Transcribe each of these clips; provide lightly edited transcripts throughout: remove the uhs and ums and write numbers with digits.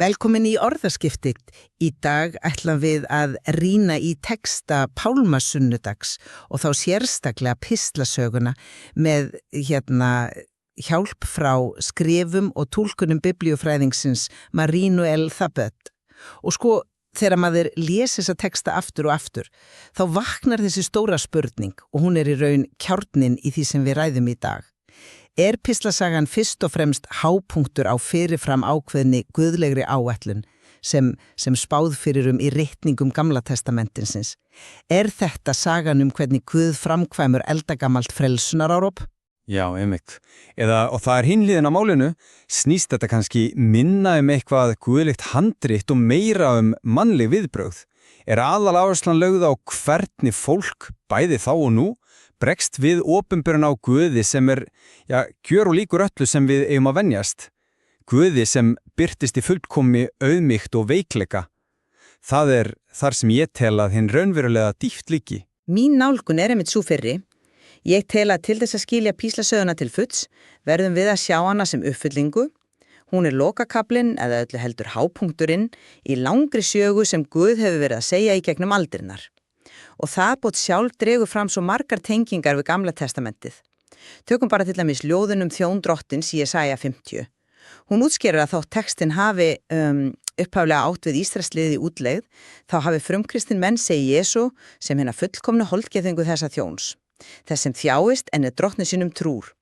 Velkomin í orðaskipti. Í dag ætlum við að rýna í texta Pálmasunnudags og þá sérstaklega pistlasöguna með hjálp frá skrifum og túlkunum biblíufræðingsins Marino L. Thabet. Og þegar maður lesi þessa texta aftur og aftur, þá vaknar þessi stóra spurning og hún í raun kjarninn í því sem við ræðum í dag. Pistlasagan fyrst og fremst hápunktur á fyrirfram ákveðni guðlegri áætlun sem spáð fyrir í ritningum Gamla testamentinsins? Þetta sagan hvernig Guð framkvæmur eldagamalt frelsunaráróp? Já, einmitt. Og það hinn hliðin á málinu, snýst þetta kannski minna eitthvað guðlegt handrit og meira mannleg viðbrögð? Aðaláherslan lögð á hvernig fólk, bæði þá og nú, bregst við opinberun á Guði sem gjör og líkur öllu sem við eigum að venjast. Guði sem birtist í fullkomi auðmýkt og veikleika. Það þar sem ég tel að hinn raunverulega dýpt líki. Mín nálgun einmitt sú fyrri. Ég tel að til þess að skilja píslasöguna til fulls verðum við að sjá hana sem uppfyllingu. Hún lokakablinn eða öllu heldur hápunkturinn í langri sögu sem Guð hefur verið að segja í gegnum aldrinnar. Og það sjálf dregur fram svo margar tengingar við Gamla testamentið. Tökum bara til dæmis ljóðun þjón drottins í Jesaja 50. Hún útskýrir að þótt textin hafi upphaflega átt við Ísraelsliðið í útlegð, þá hafi frumkristin menn segi Jesú sem hina fullkomnu holdgeðingu þessa þjóns. Þess sem þjáist en drottni sínum trúr.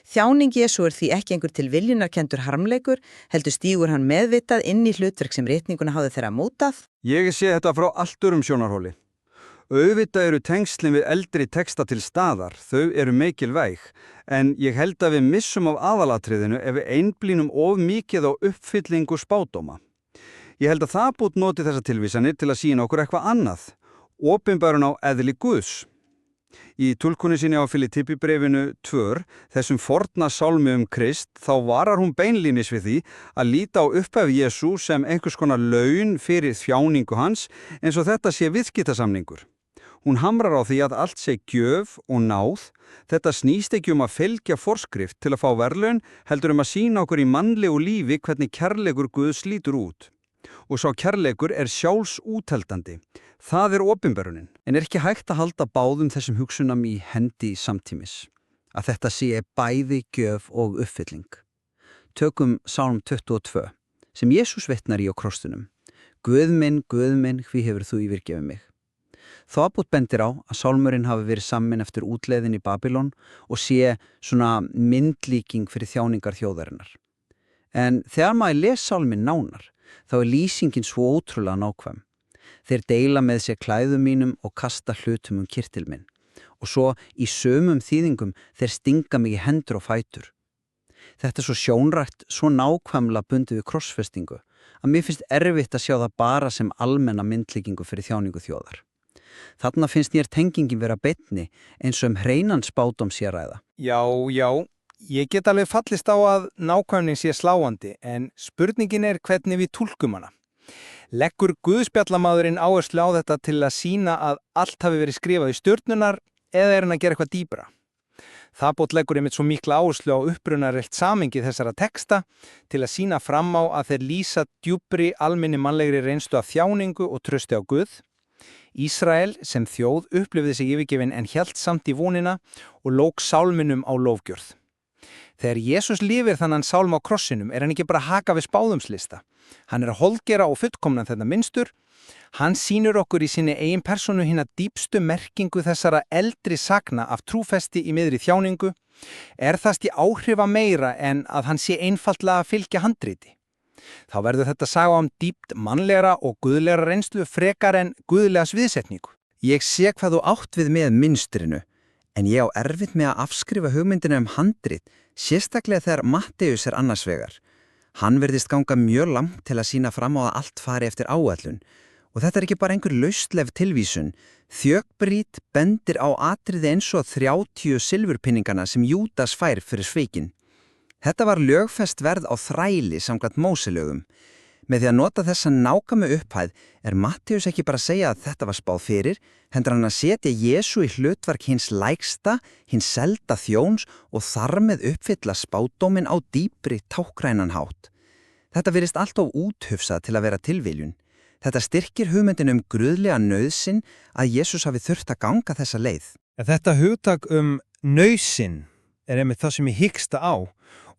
Þjáning Jesú því ekki einhver til viljunarkendur harmleikur, heldur stígur hann meðvitað inn í hlutverk sem ritninguna hafði þeirra mótað. Ég sé þetta frá allt sjónarhóli. Auðvitað eru tengslin við eldri texta til staðar, þau eru mikilvæg, en ég held að við missum af aðalatriðinu ef við einblínum of mikið á uppfyllingu spádóma. Ég held að það noti þessa tilvísanir til að sýna okkur eitthvað annað, opinberun á eðli Guðs. Í túlkunni sinni á Filippibréfinu 2, þessum forna sálmi Krist, þá varar hún beinlínis við því að líta á upphaf Jesú sem einhvers konar laun fyrir þjáningu hans, eins og þetta sé viðskiptasamningur. Hún hamrar á því að allt sé gjöf og náð. Þetta snýst ekki að fylgja forskrift til að fá verðlaun, heldur að sýna okkur í mannlegu lífi hvernig kærleikur Guðs lítur út. Og sá kærleikur sjálfsútheldandi. Það opinberunin. En ekki hægt að halda báðum þessum hugsunum í hendi samtímis. Að þetta sé bæði gjöf og uppfylling. Tökum Sálm 22, sem Jesús vitnar í á krossinum. Guð minn, hví hefur þú yfirgefið mig? Thabet bendir á að sálmurinn hafi verið samin eftir útleiðin í Babylon og sé svona myndlíking fyrir þjáningar þjóðarinnar. En þegar maður les sálminn nánar, þá lýsingin svo ótrúlega nákvæm. Þeir deila með sér klæðum mínum og kasta hlutum kyrtil minn. Og svo í sömum þýðingum þeir stinga mig í hendur og fætur. Þetta svo sjónrætt, svo nákvæmlega bundið við krossfestingu, að mér finnst erfitt að sjá það bara sem almenna myndlíkingu fyrir þjáningu þjóðar. Þarna finnst mér tengingin vera beinni eins og hreinan spádóm sé að ræða. Já, ég get alveg fallist á að nákvæmnin sé sláandi, en spurningin hvernig við túlkum hana. Leggur Guðspjallamaðurinn áherslu á þetta til að sýna að allt hafi verið skrifað í stjörnunar eða hann að gera eitthvað dýpra? Thabet leggur einmitt svo mikla áherslu á upprunarlegt samhengi þessara texta til að sýna fram á að þeir lýsa djúpri almenni mannlegri reynslu af þjáningu og trausti á Guð. Ísrael sem þjóð upplifði sig yfirgefin en hélt samt í vonina og lók sálminum á lofgjörð. Þegar Jesús lifir þannan sálm á krossinum hann ekki bara að haka við spáðumslista. Hann að holdgera og fullkomna þetta mynstur. Hann sýnir okkur í sinni eigin persónu hina dýpstu merkingu þessara eldri sagna af trúfesti í miðri þjáningu. Það því áhrifa meira en að hann sé einfaldlega að fylgja handriti. Þá verður þetta saga dýpt mannlegra og guðlegra reynslu frekar en guðlega sviðsetningu. Ég sé hvað þú átt við með mynstrinu, en ég á erfitt með að afskrifa hugmyndina handrit, sérstaklega þegar Matteus annars vegar. Hann virðist ganga mjög langt til að sýna fram á að allt fari eftir áætlun. Og þetta ekki bara einhver lausleif tilvísun. Þjökbrít bendir á atriði eins og 30 silfurpinningana sem Júdas fær fyrir sveikin. Þetta var lögfest verð á þræli samkvæmt Móselögum. Með því að nota þessa nákvæmu upphæð Matteus ekki bara að segja að þetta var spáð fyrir, heldur hann að setja Jesú í hlutverk hins lægsta, hins selda þjóns og þar með uppfylla spádóminn á dýpri tákrænan hátt. Þetta virðist allt of úthufsað til að vera tilviljun. Þetta styrkir hugmyndin gruðlega nauðsyn að Jesús hafi þurft að ganga þessa leið. En þetta hugtak nauðsyn einmitt það sem ég hyggsta á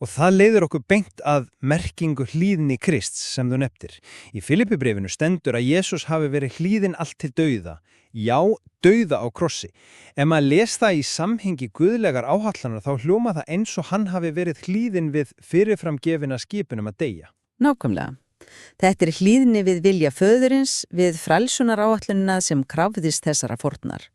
og það leiðir okkur beint að merkingu hlýðni Krists sem þú nefndir. Í Filippibréfinu stendur að Jesús hafi verið hlýðinn allt til dauða. Já, dauða á krossi. Ef maður les það í samhengi guðlegar áhallanar þá hljóma það eins og hann hafi verið hlýðinn við fyrirframgefina skipunum að deyja. Nákvæmlega. Þetta hlýðni við vilja föðurins, við frelsunar áætlunina sem krafðist þessara fórnar.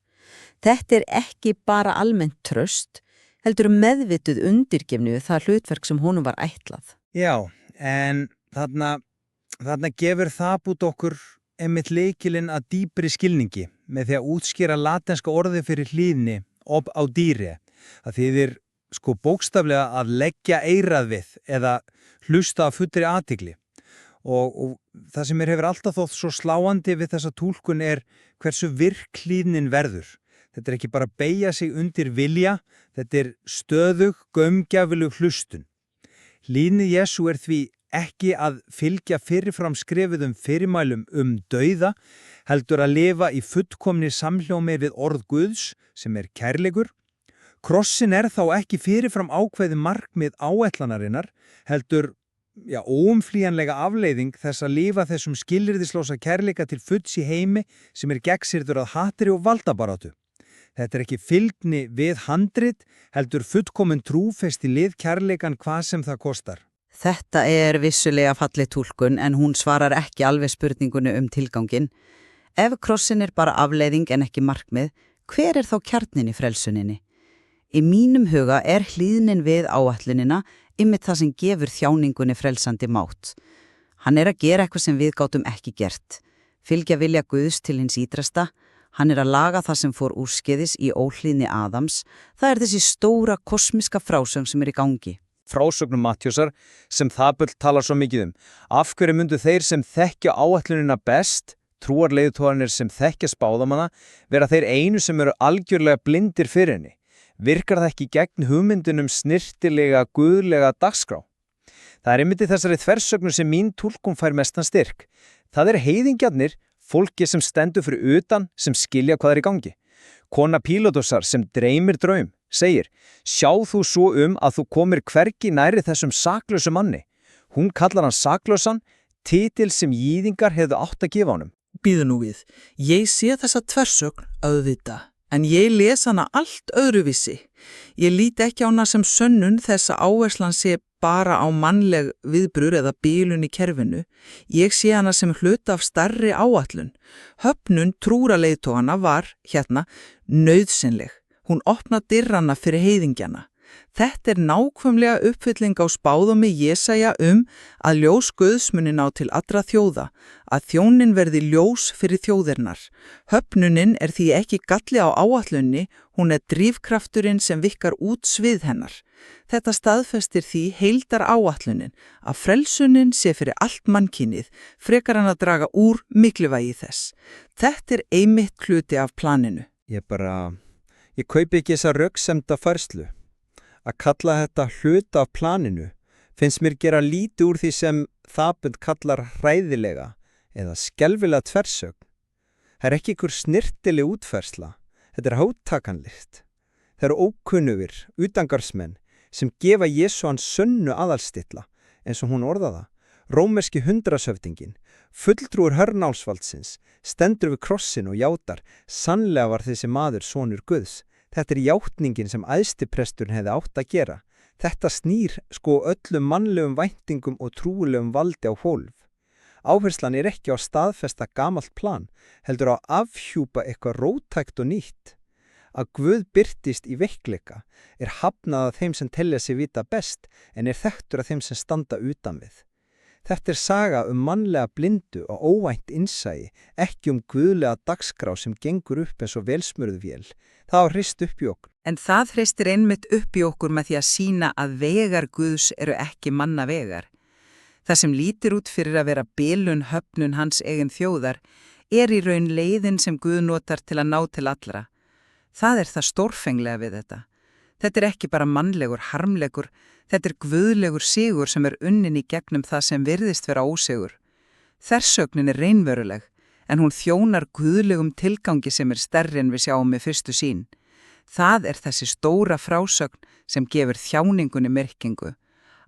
Þetta ekki bara almennt traust, heldur meðvituð undirgefni við það hlutverk sem honum var ætlað. Já, en þarna gefur það bút okkur einmitt lykilinn að dýpri skilningi með því að útskýra latenska orðið fyrir hlýðni ob audire. Það þýðir bókstaflega að leggja eyrað við eða hlusta af fullri athygli. Og það sem mér hefur alltaf þótt svo sláandi við þessa túlkun hversu virk hlýðnin verður. Þetta ekki bara beygja sig undir vilja, þetta stöðug, gaumgæfileg hlustun. Hlýðni Jesú því ekki að fylgja fyrirfram skrifuðum fyrirmælum dauða, heldur að lifa í fullkomni samhljómi við orð Guðs sem kærleikur. Krossin þá ekki fyrirfram ákveði markmið áætlanarinnar, heldur óumflýjanlega afleiðing þess að lifa þessum skilyrðislausa kærleika til fulls í heimi sem gegnsýrður að hatri og valdabaráttu. Þetta ekki fylgni við handrit, heldur fullkomin trúfest í lið kærleikan hvað sem það kostar. Þetta vissulega fallið túlkun en hún svarar ekki alveg spurningunni tilgangin. Ef krossin bara afleiðing en ekki markmið, hver þá kjarnin í frelsuninni? Í mínum huga hlýðnin við áætlunina einmitt það sem gefur þjáningunni frelsandi mátt. Hann að gera eitthvað sem við gátum ekki gert. Fylgja vilja Guðs til hins ítrasta. Hann að laga það sem fór úrskeiðis í óhlýðni Adams. Það þessi stóra kosmiska frásögn sem í gangi. Frásögnum Matthíusar sem það talar svo mikið Af hverju myndu þeir sem þekkja áætlunina best, trúarleiðtogarnir sem þekkja spáðamanna, vera þeir einu sem algjörlega blindir fyrir henni? Virkar það ekki gegn hugmyndunum snirtilega, guðlega dagskrá? Það einmitt í þessari þversögnu sem mín túlkun fær mestan styrk. Það heiðingjarnir, fólki sem stendur fyrir utan, sem skilja hvað í gangi. Kona Pílatusar sem dreymir draum, segir, sjá þú svo að þú komir hvergi nærri þessum saklausu manni. Hún kallar hann saklausan, titil sem jýðingar hefðu átt að gefa honum. Bíðu nú við, ég sé þessa tversögn auðvitað, en ég les hana allt öðruvísi. Ég lít ekki á hana sem sönnun þess að áherslan sé bara á mannleg viðbrur eða bílun í kerfinu. Ég sé hana sem hluta af stærri áætlun. Höfnun trúraleiðtogana var, nauðsynleg. Hún opna dyrrana fyrir heiðingjana. Þetta nákvæmlega uppfylling á spáðumi Jesaja að ljós Guðs muni ná til allra þjóða, að þjónin verði ljós fyrir þjóðirnar. Höfnunin því ekki galli á áætlunni, hún drifkrafturinn sem vikkar út svið hennar. Þetta staðfestir því heildar áætlunin að frelsunin sé fyrir allt mannkynið, frekar hann að draga úr mikluvægi þess. Þetta einmitt hluti af planinu. Ég kaupi ekki þessa röksemda færslu. Að kalla þetta hluta af planinu finnst mér gera lítið úr því sem það kallar hræðilega eða skelfilega tversögn. Það ekki ykkur snirtileg útfærsla, þetta háttakanlegt. Það ókunnugir, utangarsmenn sem gefa Jesú hans sönnu aðalstilla, eins og hún orðaða. Rómerski hundraðshöfdingin, fulltrúur hörnálsvaldsins, stendur við krossin og játar, sannlega var þessi maður sonur Guðs. Þetta játningin sem æðstipresturinn hefði átt að gera. Þetta snýr öllum mannlegum væntingum og trúlegum valdi á hólf. Áherslan ekki á staðfesta gamalt plan, heldur á að afhjúpa eitthvað róttækt og nýtt. Að Guð birtist í veikleika hafnað að þeim sem telja sig vita best en þekktur að þeim sem standa utan við. Þetta saga mannlega blindu og óvænt innsæi, ekki guðlega dagskrá sem gengur upp eins og velsmurð vél. Það hrist upp í okkur. En það hristir einmitt upp í okkur með því að sýna að vegar Guðs ekki manna vegar. Það sem lítir út fyrir að vera bilun höfnun hans eigin þjóðar í raun leiðin sem Guð notar til að ná til allra. Það það stórfenglega við þetta. Þetta er ekki bara mannlegur, harmlegur, þetta er guðlegur sigur sem er unnin í gegnum það sem virðist vera ósigur. Þversögnin er reynveruleg, en hún þjónar guðlegum tilgangi sem er stærri en við sjáum með fyrstu sýn. Það er þessi stóra frásögn sem gefur þjáningunni merkingu.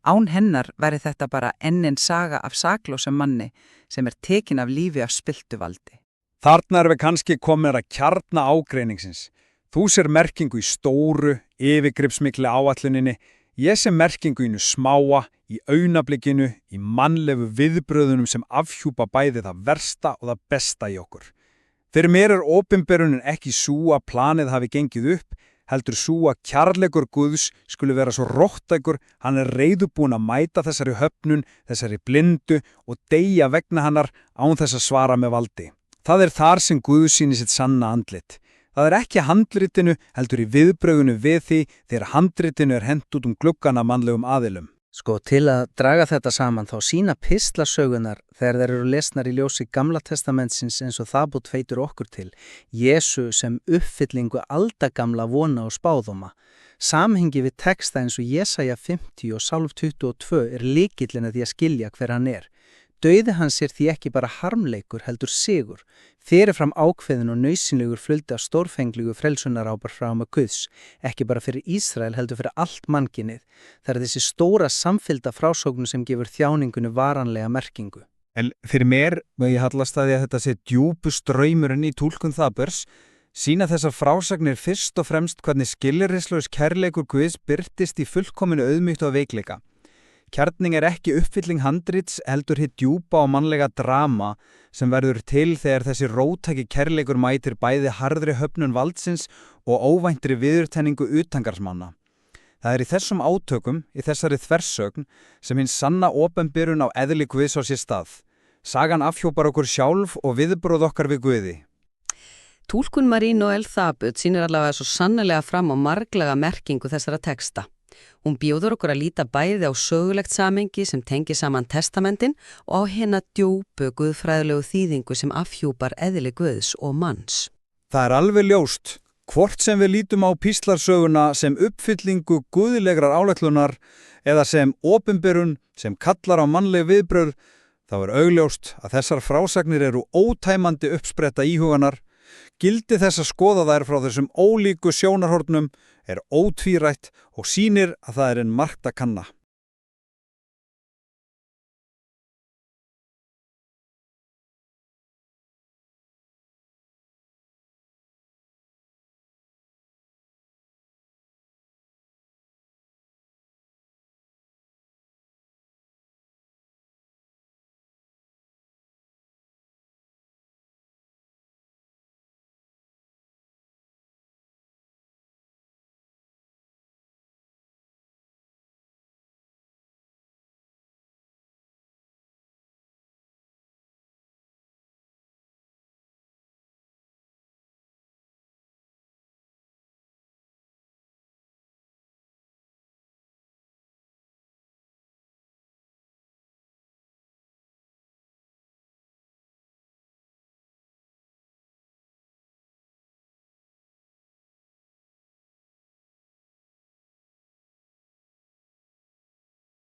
Án hennar væri þetta bara enn en saga af saklósum manni sem er tekin af lífi af spilltu valdi. Þarna við kannski komin að kjarna ágreiningsins. Þú sér merkingu í stóru, yfirgripsmikli áætluninni, ég sé merkingu í smáa, í augnablikinu, í mannlegu viðbröðunum sem afhjúpa bæði það versta og það besta í okkur. Fyrir mér er opinberunin ekki sú að planið hafi gengið upp, heldur sú að kærleikur Guðs skuli vera svo róttækur, hann er reiðubúinn að mæta þessari höfnun, þessari blindu og deyja vegna hennar án þess að svara með valdi. Það er þar sem Guð sýnir sitt sanna andlit. Það er ekki handritinu heldur í viðbrögunu við því þegar handritinu er hent út gluggana mannlegum aðilum. Sko, til að draga þetta saman þá sýna pistlasögunar þegar þeir eru lesnar í ljósi Gamla testamentsins eins og það bútt feitur okkur til, Jesú sem uppfyllingu aldagamla vona og spáðóma. Samhengi við texta eins og Jesaja 50 og Sálm 22 er lykillinn að því að skilja hver hann er. Dauði hans er því ekki bara harmleikur heldur sigur, fyrirfram ákveðin og nauðsynlegur fjöldi af stórfenglegu frelsunarápar frá Guðs, ekki bara fyrir Ísrael heldur fyrir allt mannkynið. Það er þessi stóra samfylgda frásögn sem gefur þjáningunni varanlega merkingu. En fyrir mér, ég hallast að því að þetta sé djúpu straumurinn í túlkun Þabers, sýna þessar frásagnir fyrst og fremst hvernig skilyrðislaus kærleikur Guðs birtist í fullkominu auðmýkt og veikleika. Kjarning er ekki uppfylling handrits heldur hitt djúpa og mannlega drama sem verður til þegar þessi róttæki kærleikur mætir bæði harðri höfnun valdsins og óvæntri viðurkenningu utangarsmanna. Það er í þessum átökum, í þessari þversögn, sem hinn sanna opinberun á eðli Guðs á sér stað. Sagan afhjúpar okkur sjálf og viðbröð okkar við Guði. Túlkun Marie Noel Thabut sýnir allavega svo sannarlega fram á marglega merkingu þessara texta. Hún bjóður okkur að líta bæði á sögulegt samengi sem tengir saman testamentin og á hérna djúpu guðfræðilegu þýðingu sem afhjúpar eðli Guðs og manns. Það er alveg ljóst, hvort sem við lítum á píslarsöguna sem uppfyllingu guðlegrar álætlunar eða sem opinberun sem kallar á mannleg viðbröð, þá er augljóst að þessar frásagnir eru ótæmandi uppspretta íhuganar. Gildi þess að skoða þær frá þessum ólíku sjónarhornum er ótvírætt og sýnir að það er en margt að kanna.